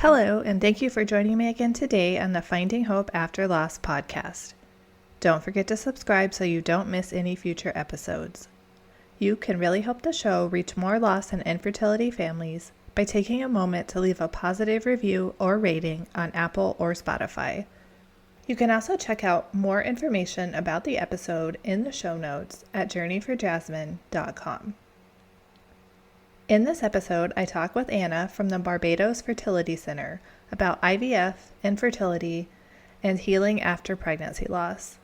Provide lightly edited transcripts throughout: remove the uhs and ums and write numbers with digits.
Hello, and thank you for joining me again today on the Finding Hope After Loss podcast. Don't forget to subscribe so you don't miss any future episodes. You can really help the show reach more loss and infertility families by taking a moment to leave a positive review or rating on Apple or Spotify. You can also check out more information about the episode in the show notes at journeyforjasmine.com. In this episode, I talk with Anna from the Barbados Fertility Center about IVF, infertility, and healing after pregnancy loss.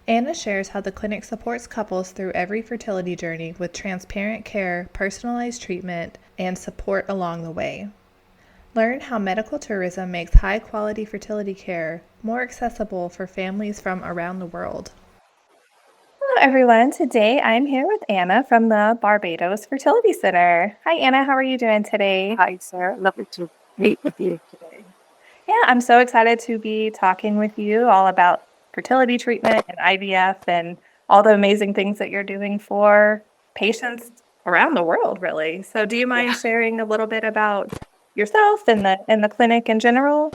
Anna shares how the clinic supports couples through every fertility journey with transparent care, personalized treatment, and support along the way. Learn how medical tourism makes high-quality fertility care more accessible for families from around the world. Hello, everyone. Today, I'm here with Anna from the Barbados Fertility Center. Hi, Anna. How are you doing today? Hi, Sarah. Lovely to meet with you today. Yeah, I'm so excited to be talking with you all about fertility treatment and IVF and all the amazing things that you're doing for patients around the world, really. So do you mind sharing a little bit about yourself and the clinic in general?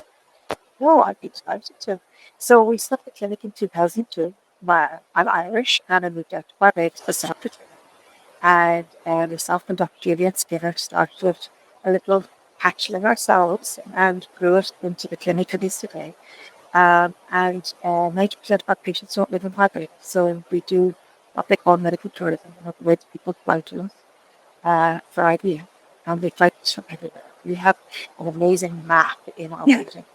No, I'd be excited to. So we set up the clinic in 2002. I'm Irish and I moved out to Barbados for self-fertility. And the self-conducted Juliet Skinner started a little hatchling ourselves and grew it into the clinic it is today. And 90% of our patients don't live in Barbados. So we do what they call medical tourism. In other words, people fly to us for IVF. And they fly to us from everywhere. We have an amazing map in our building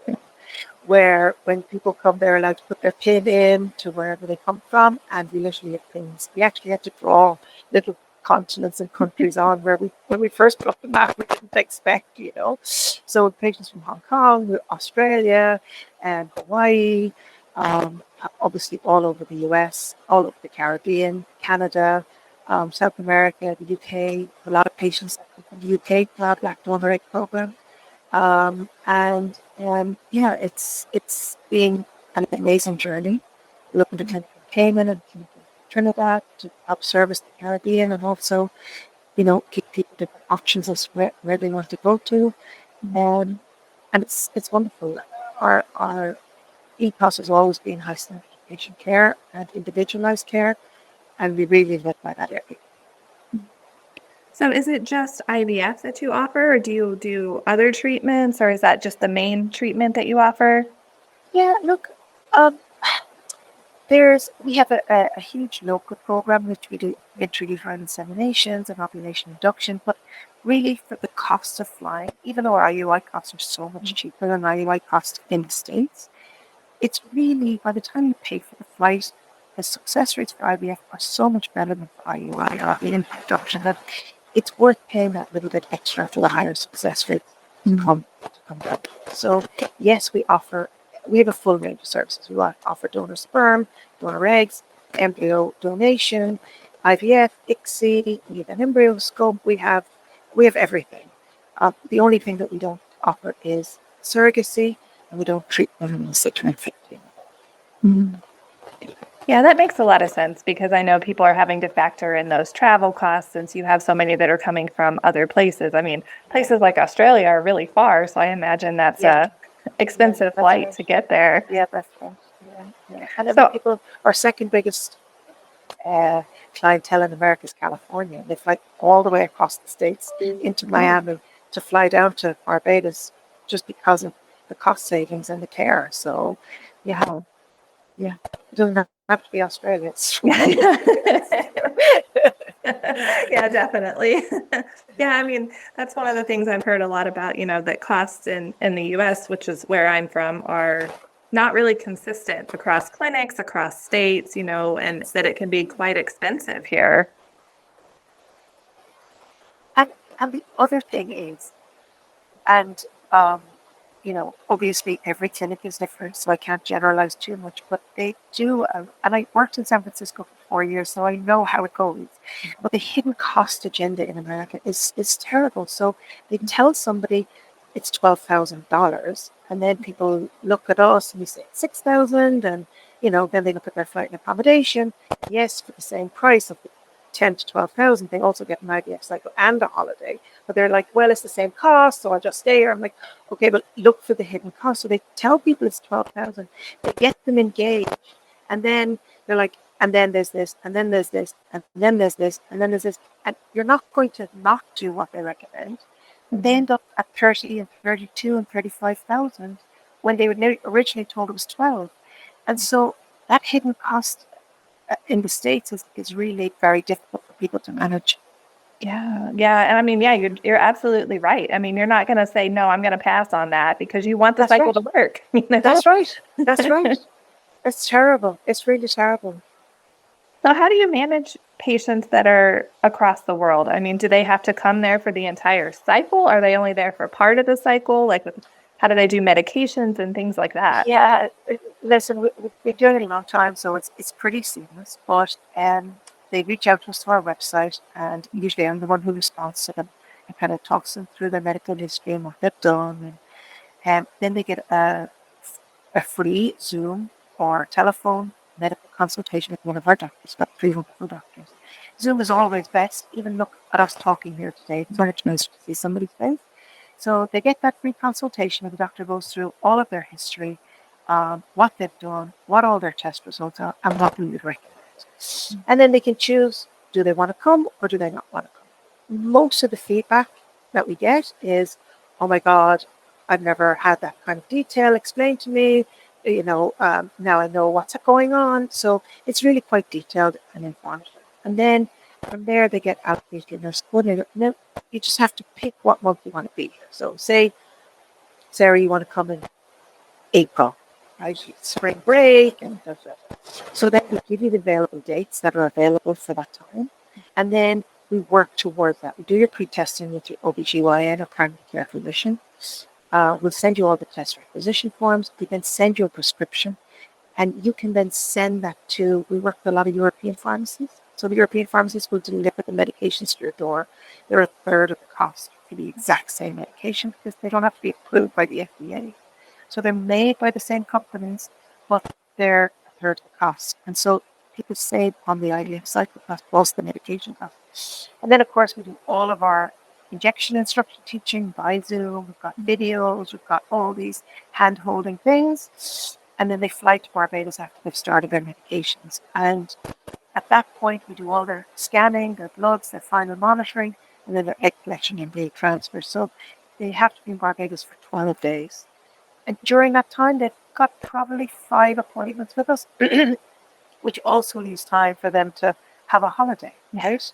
where when people come, they're allowed to put their pin in to wherever they come from. And we literally have pins. We actually had to draw little continents and countries on where when we first put up the map, we didn't expect, So patients from Hong Kong, Australia, and Hawaii, obviously all over the US, all over the Caribbean, Canada, South America, the UK, a lot of patients that come from the UK for our Black Donor Egg program. It's been an amazing journey. Looking to clinic in Cayman and clinic in Trinidad to help service the Caribbean and also, give people different options of where they want to go to. And it's wonderful. Our ethos has always been high standard patient care and individualized care, and we really live by that area. So is it just IVF that you offer, or do you do other treatments, or is that just the main treatment that you offer? Yeah, look, we have a huge local program which we do intrauterine inseminations and ovulation induction, but really for the cost of flying, even though our IUI costs are so much cheaper than IUI costs in the States, it's really, by the time you pay for the flight, the success rates for IVF are so much better than for IUI or induction that it's worth paying that little bit extra for the higher success rate to come down. So yes, we have a full range of services. We offer donor sperm, donor eggs, embryo donation, IVF, ICSI, we have an embryo scope. We have everything. The only thing that we don't offer is surrogacy, and we don't treat women with 6 and 15. Yeah, that makes a lot of sense because I know people are having to factor in those travel costs since you have so many that are coming from other places. I mean, places like Australia are really far, so I imagine that's a expensive flight to get there. Yeah, that's right. Yeah. And people, our second biggest clientele in America is California. They fly all the way across the States into Miami to fly down to Barbados just because of the cost savings and the care. So, yeah, it doesn't have to be Australia. Yeah, definitely. Yeah, I mean, that's one of the things I've heard a lot about, that costs in the US, which is where I'm from, are not really consistent across clinics, across states, and that it can be quite expensive here. And the other thing is, obviously every clinic is different, so I can't generalize too much, but they do, and I worked in San Francisco for 4 years, so I know how it goes. But the hidden cost agenda in America is terrible. So they tell somebody it's $12,000, and then people look at us and we say $6,000, and then they look at their flight and accommodation. Yes, for the same price of the 10 to 12,000, they also get an IVF cycle and a holiday. But they're like, well, it's the same cost, so I'll just stay here. I'm like, okay, but look for the hidden cost. So they tell people it's 12,000. They get them engaged, and then they're like, and then there's this, and then there's this, and then there's this, and then there's this, and you're not going to not do what they recommend. They end up at 30 and 32 and 35,000 when they were originally told it was 12. And so that hidden cost in the States is really very difficult for people to manage. Yeah. And I mean, yeah, you're absolutely right. I mean, you're not going to say, no, I'm going to pass on that because you want the That's cycle right. to work. That's right. That's right. It's terrible. It's really terrible. So how do you manage patients that are across the world? I mean, do they have to come there for the entire cycle? Are they only there for part of the cycle? Like, how do they do medications and things like that? Yeah, listen, we've been doing it a long time, so it's pretty seamless. But they reach out to us to our website, and usually I'm the one who responds to them and kind of talks them through their medical history and what they've done. And then they get a free Zoom or telephone medical consultation with one of our doctors, about 3 wonderful doctors. Zoom is always best. Even look at us talking here today. It's much nicer to see somebody's face. So they get that free consultation where the doctor goes through all of their history, what they've done, what all their test results are, and what we would recommend. And then they can choose, do they want to come or do they not want to come? Most of the feedback that we get is, oh my God, I've never had that kind of detail explained to me. Now I know what's going on. So it's really quite detailed and informative. And then from there, they get allocated nurse coordinator. And then you just have to pick what month you want to be here. So say, Sarah, you want to come in April, right? Spring break. So then we give you the available dates that are available for that time. And then we work towards that. We do your pre-testing with your OBGYN or primary care physician. We'll send you all the test requisition forms. We then send you a prescription. And you can then send that to, we work with a lot of European pharmacies. So the European pharmacies will deliver the medications to your door. They're a third of the cost for the exact same medication because they don't have to be approved by the FDA. So they're made by the same companies, but they're a third of the cost. And so people save on the IVF cycle cost plus the medication cost. And then, of course, we do all of our injection instruction teaching by Zoom. We've got videos. We've got all these hand-holding things. And then they fly to Barbados after they've started their medications. And at that point, we do all their scanning, their bloods, their final monitoring, and then their egg collection and egg transfer. So they have to be in Barbados for 12 days. And during that time, they've got probably 5 appointments with us, which also leaves time for them to have a holiday, right?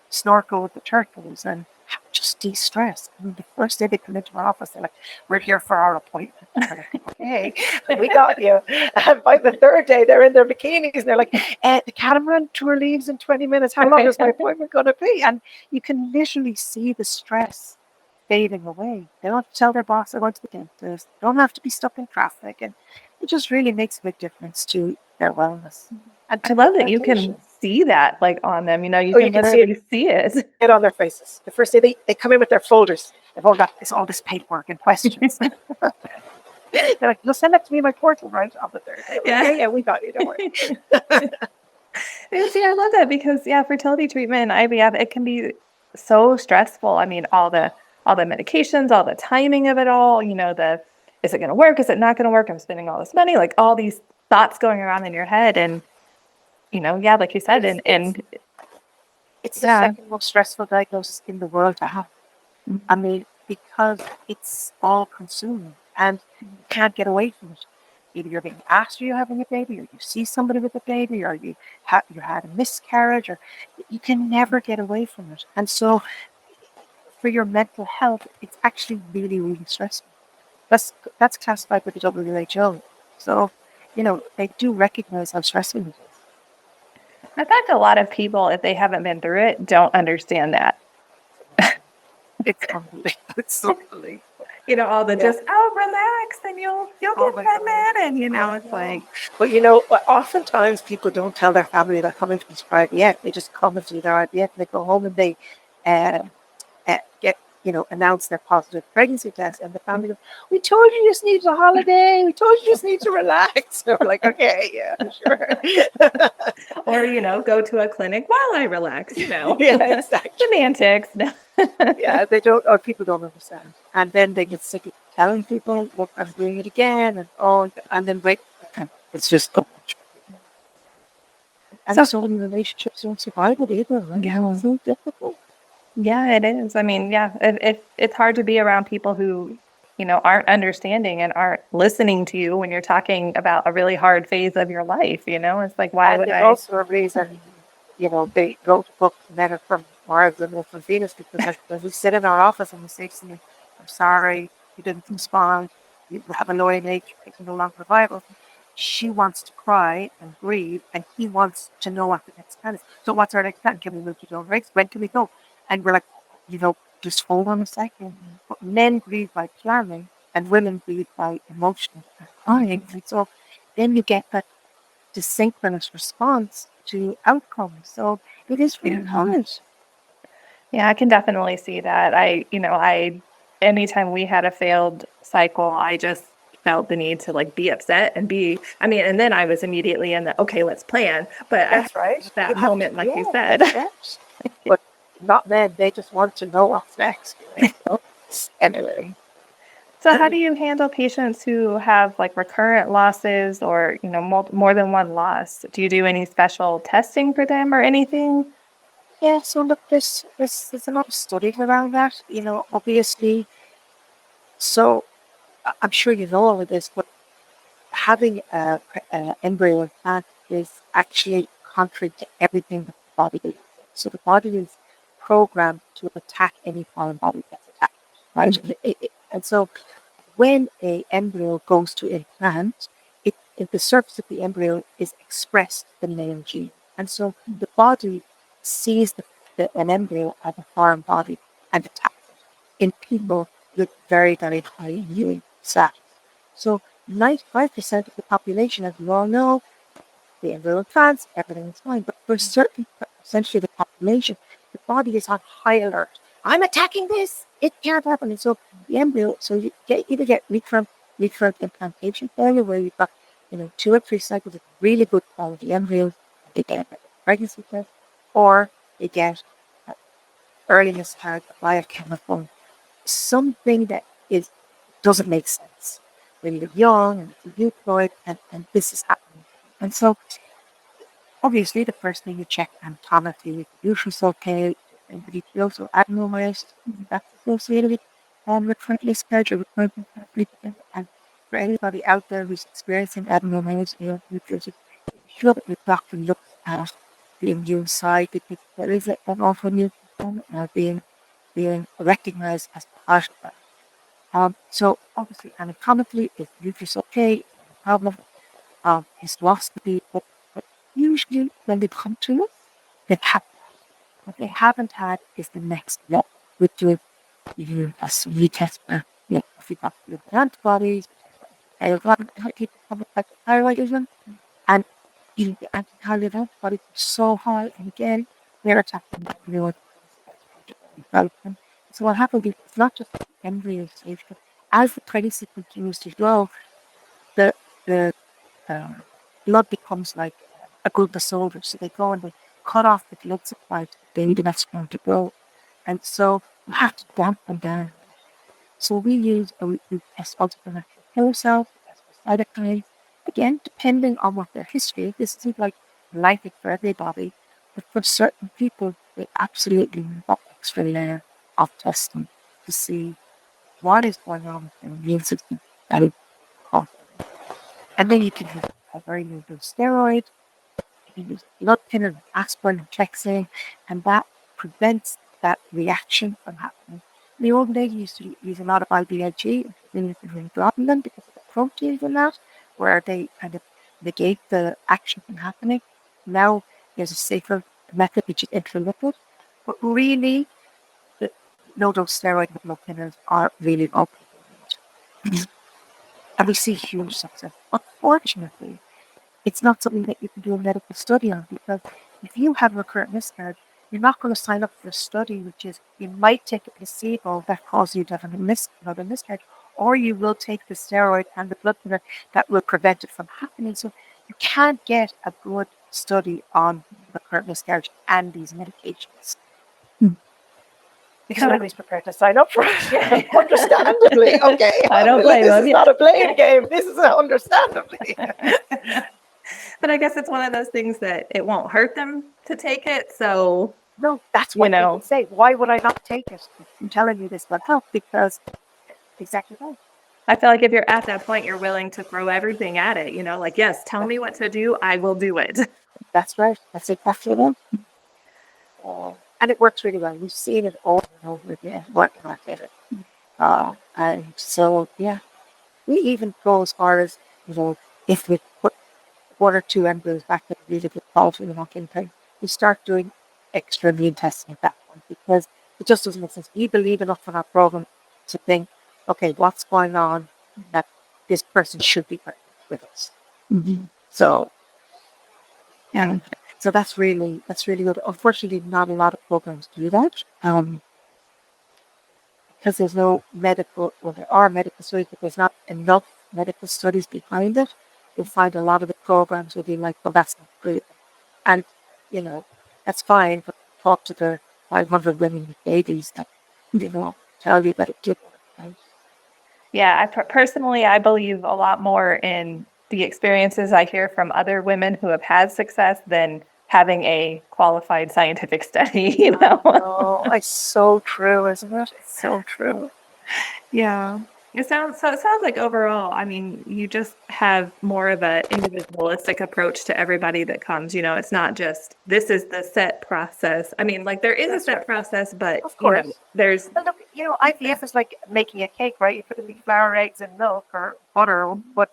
Snorkel with the turtles and just de-stress. I mean, the first day they come into our office, they're like, we're here for our appointment. Like, okay, we got you. And by the third day, they're in their bikinis and they're like, the catamaran tour leaves in 20 minutes. How long is my appointment going to be? And you can literally see the stress fading away. They don't have to tell their boss they're going to the dentist. They don't have to be stuck in traffic. And it just really makes a big difference to their wellness. And I love that you can see that like on them. You can literally see it. Get on their faces. The first day they come in with their folders. They've all got all this paperwork and questions. They're like, you'll send that to me in my portal, right? On the third day. Yeah, we got you. Don't worry. See, I love that because fertility treatment and IVF, it can be so stressful. I mean, all the medications, all the timing of it all, is it going to work? Is it not going to work? I'm spending all this money, like all these thoughts going around in your head. And, like you said, it's the second most stressful diagnosis in the world to have. Mm-hmm. I mean, because it's all consuming and you can't get away from it. Either you're being asked, are you having a baby, or you see somebody with a baby, or you had a miscarriage, or you can never get away from it. And so for your mental health, it's actually really, really stressful. That's classified by the WHO. So, they do recognize how stressful it is. I think a lot of people, if they haven't been through it, don't understand that. It's unbelievable. It's so unbelievable. All the just, relax and you'll get pregnant. And, it's like. But oftentimes people don't tell their family they're coming to this IVF. They just come and do their IVF and they go home and they get announce their positive pregnancy test, and the family goes, "We told you just needs a holiday. We told you just need to relax." So we're like, "Okay, yeah, sure." Or, go to a clinic while I relax, Yeah, exactly. Semantics. Yeah, they don't, or people don't understand, and then they get sick of telling people, "Look, I'm doing it again," and then wait, it's just so much. And So, so many relationships don't survive it either, right? Yeah. It's so difficult. yeah, it is. I mean, yeah, it's hard to be around people who, aren't understanding and aren't listening to you when you're talking about a really hard phase of your life, It's like, why And would there's I? also a reason, they wrote books that are from Mars and from Venus, because like, we sit in our office and we say to me, "I'm sorry, you didn't respond. You have a low nature, you can no longer viable." She wants to cry and grieve, and he wants to know what the next plan is. "So what's our next plan? Can we move to Dover Race? When can we go?" And we're like, just hold on a second. But men grieve by planning, and women grieve by emotional crying. And so then you get that synchronous response to outcomes. So it is really hard. Yeah, I can definitely see that. Anytime we had a failed cycle, I just felt the need to be upset and and then I was immediately in the, okay, let's plan. But That's right. that You have moment, like you yeah, said. next steps. But not men. They just want to know what's next. Anyway. So how do you handle patients who have recurrent losses or, more than one loss? Do you do any special testing for them or anything? Yeah, so look, there's a lot of studies around that, obviously. So I'm sure you know all of this, but having a embryo implant is actually contrary to everything that the body is. So the body is programmed to attack any foreign body that's attacked, right? And so when a embryo goes to implant, the surface of the embryo is expressed the male gene, and so the body sees an embryo as a foreign body and attacks it in people with very, very high immune status. So 95% of the population, as we all know, the embryo implants, everything is fine. But for a certain percentage of the population, the body is on high alert. "I'm attacking this. It can't happen." And so the embryo, so you either get recurrent implantation failure, where you've got 2 or 3 cycles of really good quality embryos, they get a pregnancy test, or they get early miscarriage, biochemical, something that doesn't make sense when you're young and it's a euploid, and this is happening. And so obviously the first thing you check anatomically, if the uterus okay, endometriosis or adenovirus, that's associated with current miscarriage or recurrent infertility. And for anybody out there who's experiencing adenovirus or endometriosis, sure that your doctor looks at the immune side, because there is an autoimmune system being recognized as part of that. So obviously anatomically, if uterus okay, no problem. Hysteroscopy, but usually when they come to us, they've had that. What they haven't had is the next level, which is a retest where if you've got your antibodies, a lot of people have hypothyroidism, and the anti-thyroid antibodies are so high, and again, they're attacking the embryo development. So what happens is it's not just the embryo stage, but as the pregnancy continues to grow, the the um, blood becomes like a group of soldiers. So they go and they cut off the blood supply to the baby that's going to grow. And so you have to dampen down. So we test ultraviolet killer cells, we test for cytokines. Again, depending on what their history is, this isn't like life for everybody, but for certain people, they absolutely need that extra layer of testing to see what is going on with their immune system that is causing. And then you can use a very little steroid, you can use blood thinner, aspirin, and Trexane, and that prevents that reaction from happening. In the old days, you used to use a lot of IVIG, globulin, because of the proteins in that, where they kind of negate the action from happening. Now there's a safer method, which is intralipid, but really, the low-dose steroid and blood thinners are really okay. And we see huge success. Unfortunately, it's not something that you can do a medical study on, because if you have recurrent miscarriage, you're not going to sign up for a study, which is you might take a placebo that causes you to have another miscarriage, or you will take the steroid and the blood thinner that will prevent it from happening. So you can't get a good study on the current miscarriage and these medications. Because nobody's prepared to sign up for it. Understandably. Okay. I don't blame This them. is not a blame game. This is understandably. But I guess it's one of those things that it won't hurt them to take it. So No, that's what people say. Why would I not take it? I'm telling you this will help because exactly right. I feel like if you're at that point, you're willing to throw everything at it. Like, yes, tell me what to do. I will do it. That's right. That's exactly it. And it works really well. We've seen it over and over again, working like it. And so, yeah, we even go as far as, if we put 1 or 2 embryos back in a really good quality and not thing, we start doing extra immune testing at that point because it just doesn't make sense. We believe enough in our program to think, okay, what's going on that this person should be pregnant with us. So, yeah. So that's really good. Unfortunately, not a lot of programs do that. Because there's no there are medical studies, but there's not enough medical studies behind it. You'll find a lot of the programs will be like, well, that's not good. And, that's fine, but talk to the 500 women with babies that, tell you that it did work, right? Yeah, personally, I believe a lot more in the experiences I hear from other women who have had success than having a qualified scientific study, Oh, it's so true, isn't it? It's so true. Yeah. It sounds like overall, I mean, you just have more of an individualistic approach to everybody that comes. It's not just this is the set process. I mean, like there is a set process, but Of course. there's But look, IVF is like making a cake, right? You put in the flour, eggs, and milk or butter, but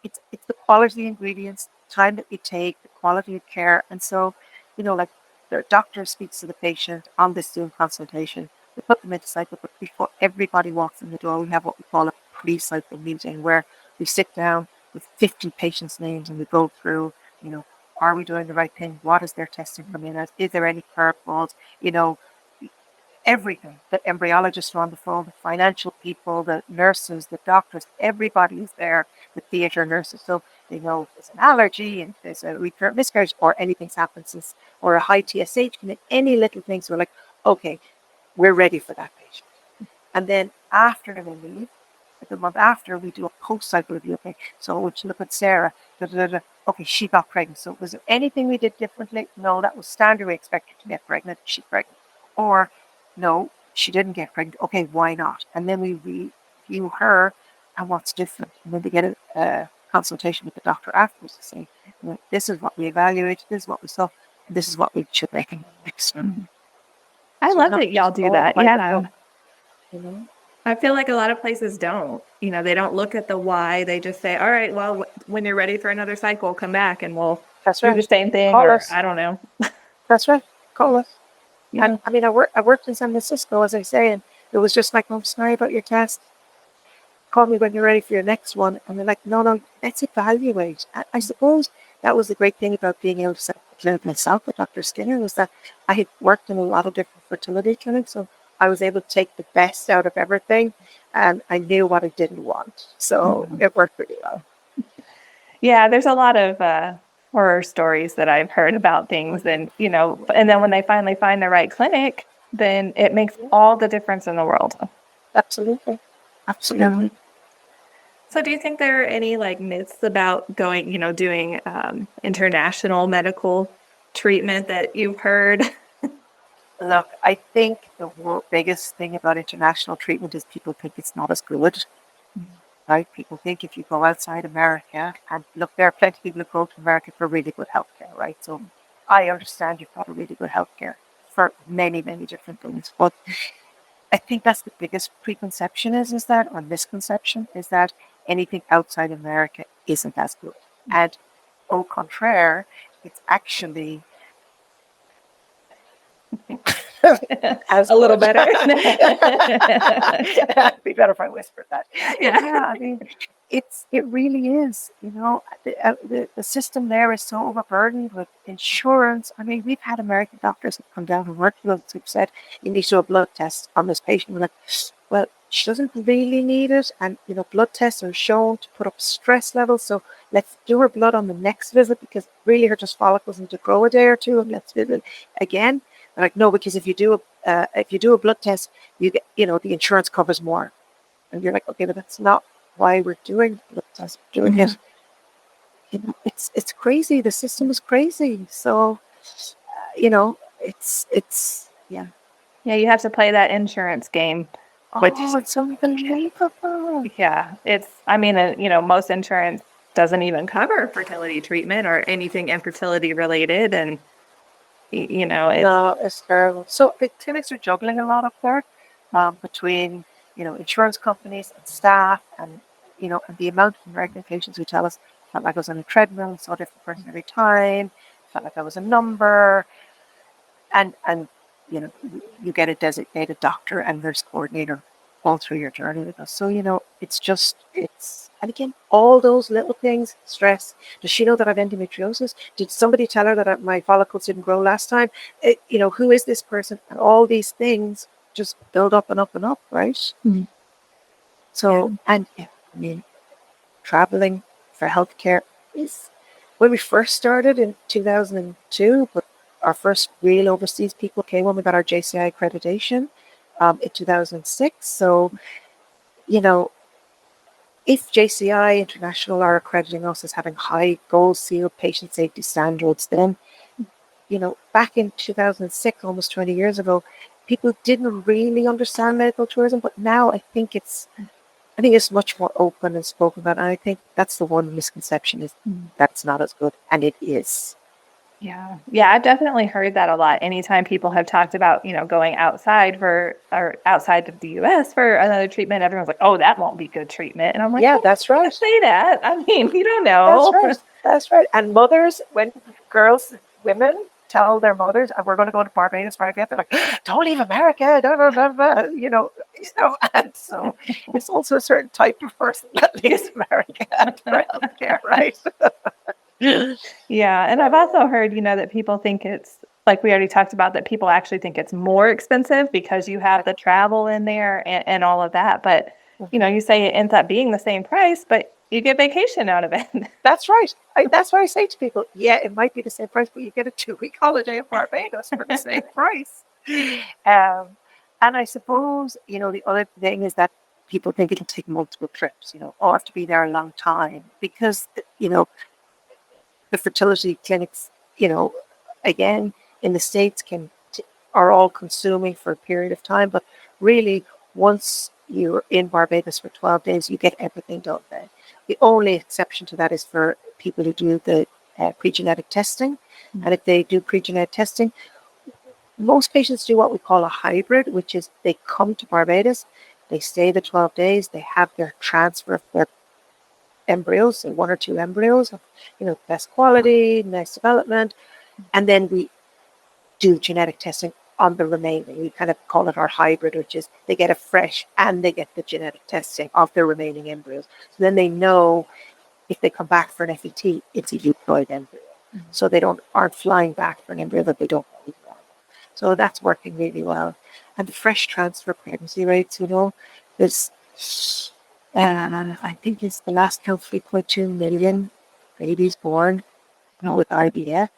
it's the quality ingredients, time that you take, the quality of care, and so like the doctor speaks to the patient on this Zoom consultation. We put them into cycle, but before everybody walks in the door, we have what we call a pre-cycle meeting where we sit down with 50 patients' names and we go through, are we doing the right thing? What is their testing coming in as? Is there any curveballs? Everything. The embryologists are on the phone, the financial people, the nurses, the doctors, everybody is there, the theatre nurses. So they know if there's an allergy and if there's a recurrent miscarriage or anything's happened since, or a high TSH, and any little things, we're like, okay, we're ready for that patient. And then after they leave, the month after, we do a post-cycle review. Okay, so we look at Sarah. Okay, she got pregnant. So was there anything we did differently? No, that was standard. We expected to get pregnant. She's pregnant. Or no, she didn't get pregnant. Okay, why not? And then we review her and what's different. And then they get a consultation with the doctor afterwards to say, this is what we evaluated, this is what we saw, and this is what we should make next time. I love that y'all do that. Yeah. I feel like a lot of places don't. They don't look at the why. They just say, all right, well, when you're ready for another cycle, come back and we'll do the same thing. Call or us. I don't know. That's right. Call us. Yeah. And I mean, I worked in San Francisco, as I say, and it was just like, I'm sorry about your test. Call me when you're ready for your next one. And they're like, no, let's evaluate. I suppose that was the great thing about being able to set up a clinic myself with Dr. Skinner was that I had worked in a lot of different fertility clinics. So I was able to take the best out of everything and I knew what I didn't want. So it worked pretty well. Yeah, there's a lot of horror stories that I've heard about things. And, and then when they finally find the right clinic, then it makes all the difference in the world. Absolutely. Absolutely. So do you think there are any myths about going, doing international medical treatment that you've heard? Look, I think the biggest thing about international treatment is people think it's not as good. Right? People think if you go outside America, and look, there are plenty of people who go to America for really good healthcare, right? So I understand you've got a really good healthcare for many, many different things. But I think that's the biggest preconception or misconception is that anything outside America isn't as good. And au contraire, it's actually a little better. It'd be better if I whispered that. Yeah, I mean, it really is. The system there is so overburdened with insurance. I mean, we've had American doctors that come down and work with us who've said you need to do a blood test on this patient. We're like, well, she doesn't really need it, and blood tests are shown to put up stress levels. So let's do her blood on the next visit because really her just follicles need to grow a day or two, and let's visit again. They're like, no, because if you do a blood test, you get the insurance covers more, and you're like, okay, but that's not why we're doing blood tests. We're doing it. It's crazy. The system is crazy. So it's yeah. Yeah, you have to play that insurance game. Which, it's unbelievable. Yeah, I mean, most insurance doesn't even cover fertility treatment or anything infertility related. And, No, it's terrible. So the clinics are juggling a lot up there between, insurance companies and staff and the amount of American patients who tell us, felt like I was on a treadmill, saw a different person every time, felt like I was a number. And you get a designated doctor and nurse coordinator all through your journey with us. So, and again, all those little things, stress. Does she know that I've endometriosis? Did somebody tell her that my follicles didn't grow last time? Who is this person? And all these things just build up and up and up, right? Mm-hmm. So, and I mean, traveling for healthcare is when we first started in 2002, but our first real overseas people came when we got our JCI accreditation in 2006. So, if JCI International are accrediting us as having high gold seal patient safety standards, then, back in 2006, almost 20 years ago, people didn't really understand medical tourism, but now I think it's much more open and spoken about. And I think that's the one misconception is that's not as good. And it is. Yeah. Yeah, I've definitely heard that a lot. Anytime people have talked about, going outside outside of the US for another treatment, everyone's like, oh, that won't be good treatment. And I'm like, yeah, that's right. Say that. I mean, you don't know. That's right. That's right. And mothers, when women tell their mothers, we're going to go to Barbados for IVF, they're like, don't leave America, and so it's also a certain type of person that leaves America for healthcare, right? Yeah. And I've also heard, that people think it's like we already talked about, that people actually think it's more expensive because you have the travel in there and all of that. But, you say it ends up being the same price, but you get vacation out of it. That's right. That's what I say to people. Yeah, it might be the same price, but you get a 2-week holiday in Barbados for the same price. And I suppose, the other thing is that people think it'll take multiple trips, I have to be there a long time because, the fertility clinics, again, in the States are all consuming for a period of time. But really, once you're in Barbados for 12 days, you get everything done there. The only exception to that is for people who do the pre-genetic testing. And if they do pre-genetic testing, most patients do what we call a hybrid, which is they come to Barbados, they stay the 12 days, they have their transfer of their embryos, so 1 or 2 embryos, best quality, nice development, and then we do genetic testing on the remaining. We kind of call it our hybrid, which is they get a fresh and they get the genetic testing of the remaining embryos. So then they know if they come back for an FET, it's a euploid embryo. So they aren't flying back for an embryo that they don't need. So that's working really well. And the fresh transfer pregnancy rates, there's I think it's the last count 3.2 million babies born, with IVF.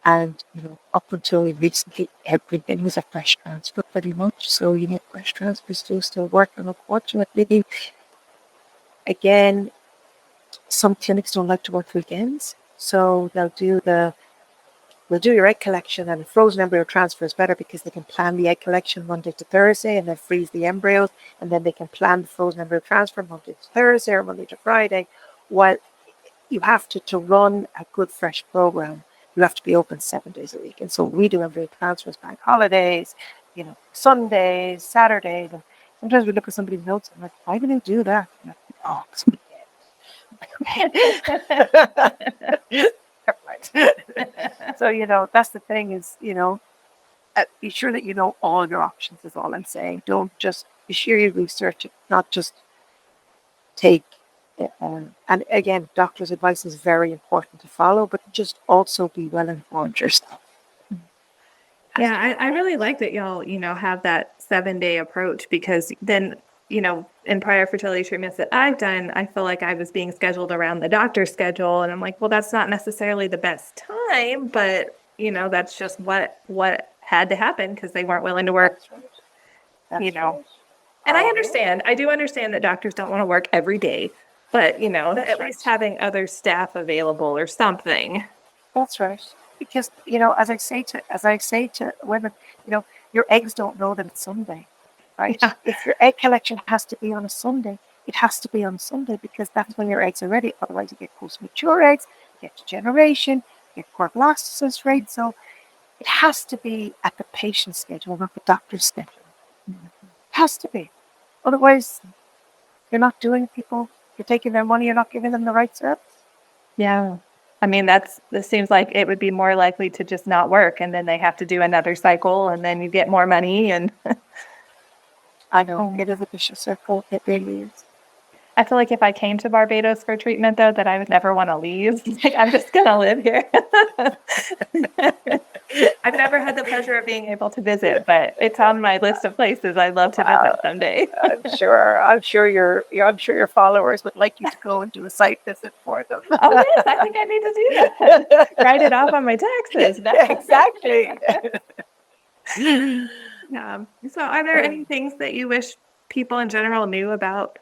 And, up until recently, everything was a fresh transfer pretty much. So, fresh transfers still work. And unfortunately, again, some clinics don't like to work weekends. So we'll do your egg collection, and a frozen embryo transfer is better because they can plan the egg collection Monday to Thursday and then freeze the embryos. And then they can plan the frozen embryo transfer Monday to Thursday or Monday to Friday. While you have to run a good fresh program, you have to be open 7 days a week. And so we do embryo transfers, bank holidays, Sundays, Saturdays. And sometimes we look at somebody's notes and I'm like, why do they do that? Like, oh, it's so, that's the thing is, be sure that you know all your options is all I'm saying. Don't just be sure you research it, not just take And again, doctor's advice is very important to follow, but just also be well informed yourself. Has Yeah, to be. I really like that y'all, have that 7-day approach because then, in prior fertility treatments that I've done, I feel like I was being scheduled around the doctor's schedule. And I'm like, well, that's not necessarily the best time, but that's just what had to happen because they weren't willing to work, That's right. you That's know. right. And I know. I do understand that doctors don't want to work every day, but That's at right. least having other staff available or something. That's right. Because as I say to women, your eggs don't know that it's Sunday, right? Yeah. If your egg collection has to be on a Sunday, it has to be on Sunday because that's when your eggs are ready. Otherwise, you get post-mature eggs, you get degeneration, you get cord blastocyst rate. So it has to be at the patient's schedule, not the doctor's schedule. It has to be. Otherwise, you're not doing people. You're taking their money. You're not giving them the right service. Yeah. I mean, this seems like it would be more likely to just not work and then they have to do another cycle and then you get more money and I know oh. it is a vicious circle. It really is. I feel like if I came to Barbados for treatment though, that I would never want to leave. Like I'm just gonna live here. I've never had the pleasure of being able to visit, but it's on my list of places I'd love to visit Wow. someday. I'm sure your followers would like you to go and do a site visit for them. Oh yes, I think I need to do that. Write it off on my taxes. Exactly. So are there any things that you wish people in general knew about,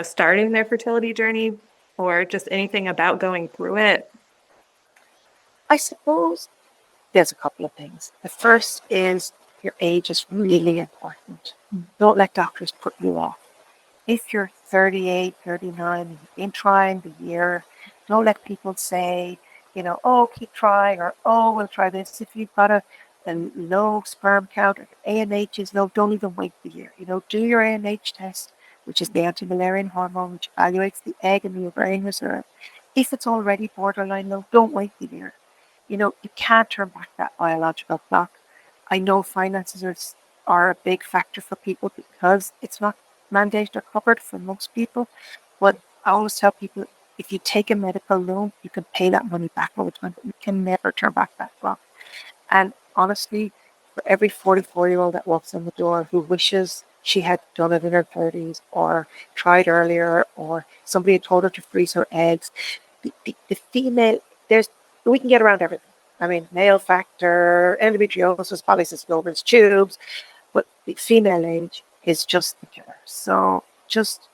starting their fertility journey or just anything about going through it? I suppose there's a couple of things. The first is your age is really important. Don't let doctors put you off. If you're 38, 39, and you've been trying the year, don't let people say, oh, keep trying, or oh, we'll try this. If you've got a low sperm count or AMH is low, don't even wait the year. Do your AMH test, which is the anti-Mullerian hormone, which evaluates the egg and the ovarian reserve. If it's already borderline low, don't wait the year. You can't turn back that biological clock. I know finances are a big factor for people because it's not mandated or covered for most people. But I always tell people if you take a medical loan, you can pay that money back over time, but you can never turn back that clock. And honestly, for every 44-year-old that walks in the door who wishes she had done it in her 30s or tried earlier or somebody had told her to freeze her eggs, the female, we can get around everything. I mean, male factor, endometriosis, polycystic ovaries, tubes, but the female age is just the killer. So just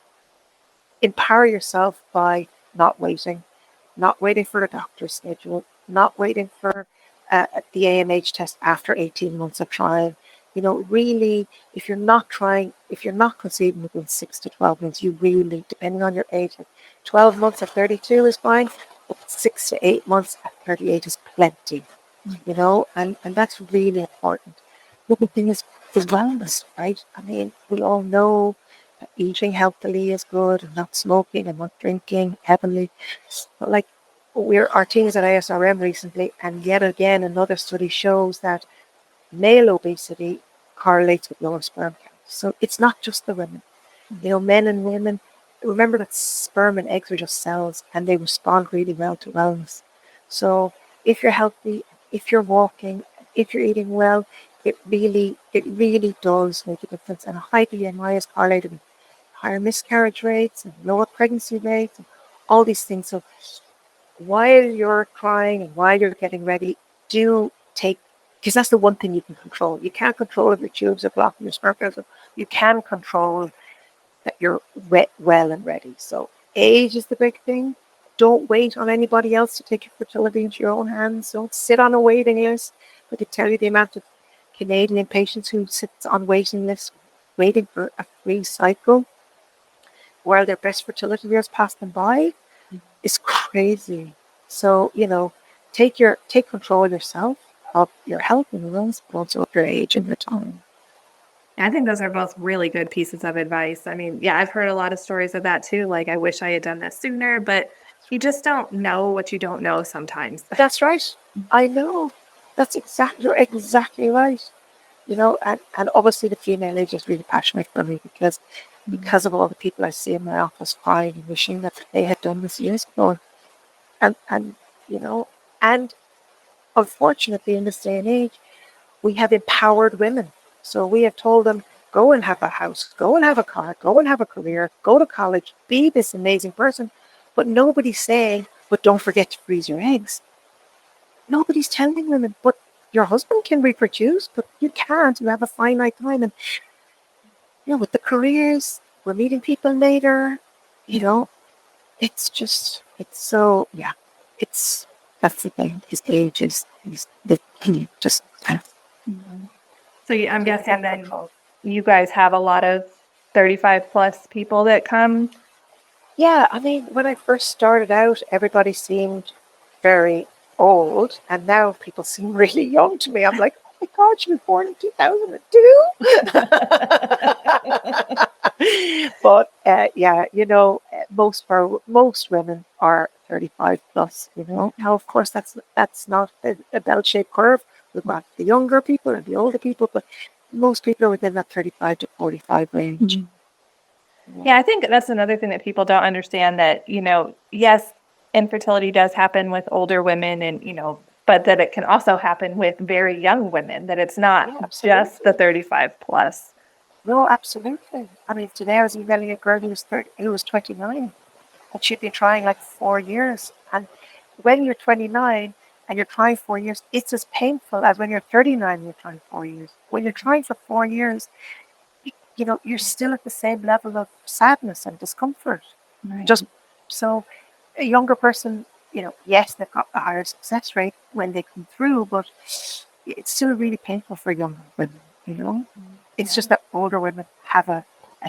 empower yourself by not waiting for the doctor's schedule, not waiting for the AMH test after 18 months of trying. Really, if you're not conceiving within 6 to 12 months, you really, depending on your age, like 12 months at 32 is fine, but 6 to 8 months at 38 is plenty, and that's really important. The other thing is wellness, right? I mean, we all know that eating healthily is good, and not smoking and not drinking heavily. But like our team is at ASRM recently, and yet again another study shows that male obesity correlates with lower sperm count. So it's not just the women. Men and women, remember that sperm and eggs are just cells and they respond really well to wellness. So if you're healthy, if you're walking, if you're eating well, it really does make a difference. And a high BMI is correlated with higher miscarriage rates and lower pregnancy rates and all these things. So while you're crying and while you're getting ready, do take, because that's the one thing you can control. You can't control if your tubes are blocking your sperm count. You can control that you're well and ready. So age is the big thing. Don't wait on anybody else to take your fertility into your own hands. Don't sit on a waiting list. I could tell you the amount of Canadian patients who sit on waiting lists waiting for a free cycle while their best fertility years pass them by is crazy. So, take control yourself of your health and wellness, but also of your age and your time. I think those are both really good pieces of advice. I mean, yeah, I've heard a lot of stories of that too. Like, I wish I had done this sooner, but you just don't know what you don't know sometimes. That's right. I know. You're exactly right. And obviously the female age is really passionate for me because because of all the people I see in my office crying and wishing that they had done this years ago. And you know, and unfortunately in this day and age, we have empowered women. So we have told them, go and have a house, go and have a car, go and have a career, go to college, be this amazing person. But nobody's saying, but don't forget to freeze your eggs. Nobody's telling women, but your husband can reproduce, but you can't. You have a finite time. And, with the careers, we're meeting people later, it's just, it's so, yeah, that's the thing. His age is just kind of. So I'm guessing then you guys have a lot of 35 plus people that come. Yeah, I mean, when I first started out, everybody seemed very old, and now people seem really young to me. I'm like, oh my God, she was born in 2002. But yeah, most women are 35 plus. Now of course that's not a bell-shaped curve. We've got the younger people and the older people, but most people are within that 35 to 45 range. Yeah, I think that's another thing that people don't understand, that, yes, infertility does happen with older women and, but that it can also happen with very young women, that it's not just the 35 plus. No, absolutely. I mean, today I was emailing a girl who was 29, and she'd been trying like 4 years. And when you're 29 and you're trying 4 years, it's as painful as when you're 39 and you're trying 4 years. When you're trying for 4 years, you're still at the same level of sadness and discomfort. Right. Just so a younger person, yes, they've got a higher success rate when they come through, but it's still really painful for younger women, It's just that older women have a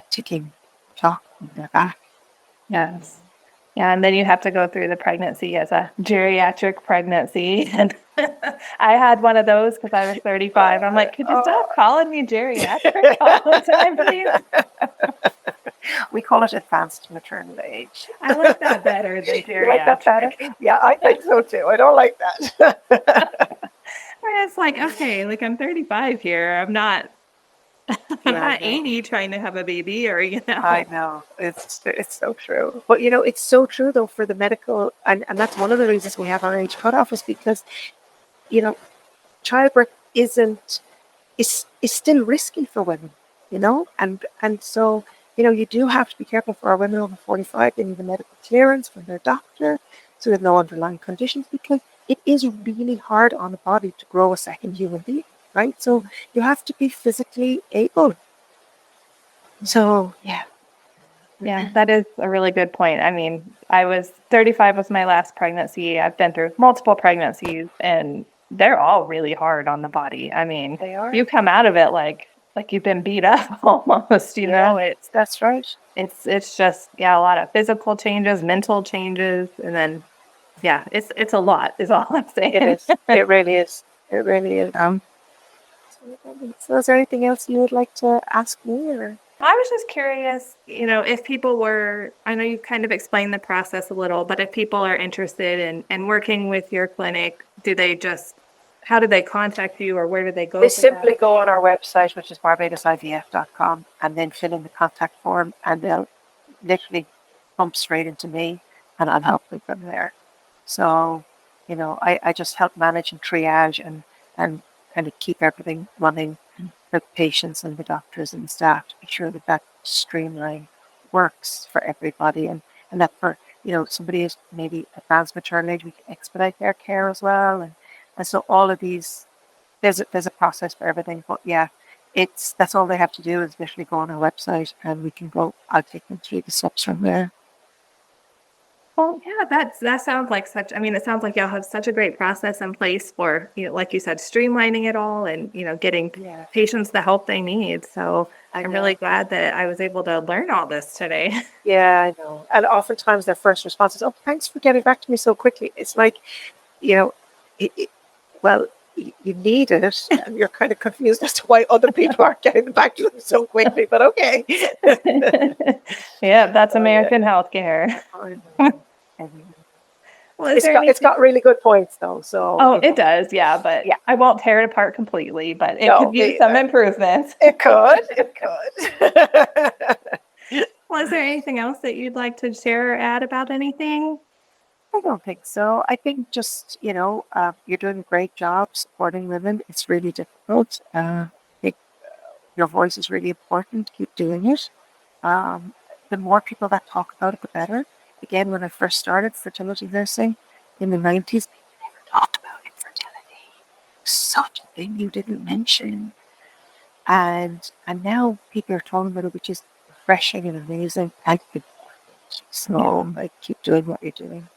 ticking clock in their back. Yes. Yeah, and then you have to go through the pregnancy as a geriatric pregnancy. And I had one of those because I was 35. I'm like, could you stop calling me geriatric all the time, please? We call it advanced maternal age. I like that better than geriatric. You like that better? Yeah, I think so too. I don't like that. It's like, okay, like I'm 35 here. I'm not 80 trying to have a baby, or I know, it's so true. But it's so true though for the medical, and that's one of the reasons we have our age cutoff, is because childbirth is still risky for women, and so you do have to be careful for our women over 45. They need a medical clearance from their doctor, so there's no underlying conditions, because it is really hard on the body to grow a second human being, right? So you have to be physically able. So yeah, that is a really good point. I mean, I was 35 was my last pregnancy. I've been through multiple pregnancies, and they're all really hard on the body. I mean, they are. You come out of it like you've been beat up almost, That's right. It's just, a lot of physical changes, mental changes, and then, it's a lot is all I'm saying. It is. It really is. It really is. So is there anything else you would like to ask me, or? I was just curious, if people were, I know you kind of explained the process a little, but if people are interested in working with your clinic, how do they contact you, or where do they go? They simply go on our website, which is barbadosivf.com, and then fill in the contact form, and they'll literally bump straight into me, and I'll help them from there. So, I just help manage and triage and kind of keep everything running for the patients and the doctors and the staff, to make sure that streamline works for everybody, and that for somebody is maybe advanced maternal age, we can expedite their care as well, and so all of these, there's a process for everything. But yeah, that's all they have to do is literally go on our website, and I'll take them through the steps from there. Well, yeah, that sounds like it sounds like y'all have such a great process in place for, like you said, streamlining it all and, getting patients the help they need. So I'm really glad that I was able to learn all this today. Yeah, I know. And oftentimes their first response is, oh, thanks for getting back to me so quickly. It's like, well, you need it, and you're kind of confused as to why other people aren't getting back to them so quickly, but okay. Yeah, that's American healthcare. Well, it's got really good points though. So it does, but I won't tear it apart completely, but it could use some improvements. It could. Well, is there anything else that you'd like to share or add about anything? I don't think so. I think just, you're doing a great job supporting women. It's really difficult. I think your voice is really important. Keep doing it. Um, the more people that talk about it, the better. Again, when I first started fertility nursing in the 90s, people never talked about infertility. Such a thing you didn't mention. And now people are talking about it, which is refreshing and amazing and important. So Yeah. like keep doing what you're doing.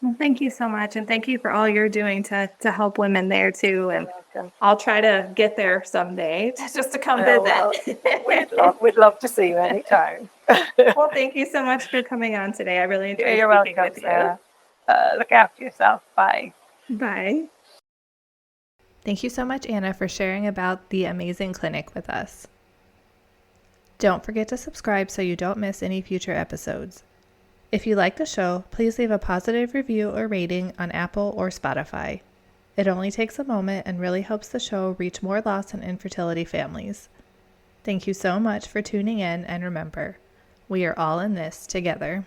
Well, thank you so much. And thank you for all you're doing to help women there too. You're And welcome. I'll try to get there someday just to come Oh, well, visit. we'd love to see you anytime. Well, thank you so much for coming on today. I really enjoyed You're speaking welcome, with you. Sarah. Look after yourself. Bye. Bye. Thank you so much, Anna, for sharing about the amazing clinic with us. Don't forget to subscribe so you don't miss any future episodes. If you like the show, please leave a positive review or rating on Apple or Spotify. It only takes a moment and really helps the show reach more loss and infertility families. Thank you so much for tuning in, and remember, we are all in this together.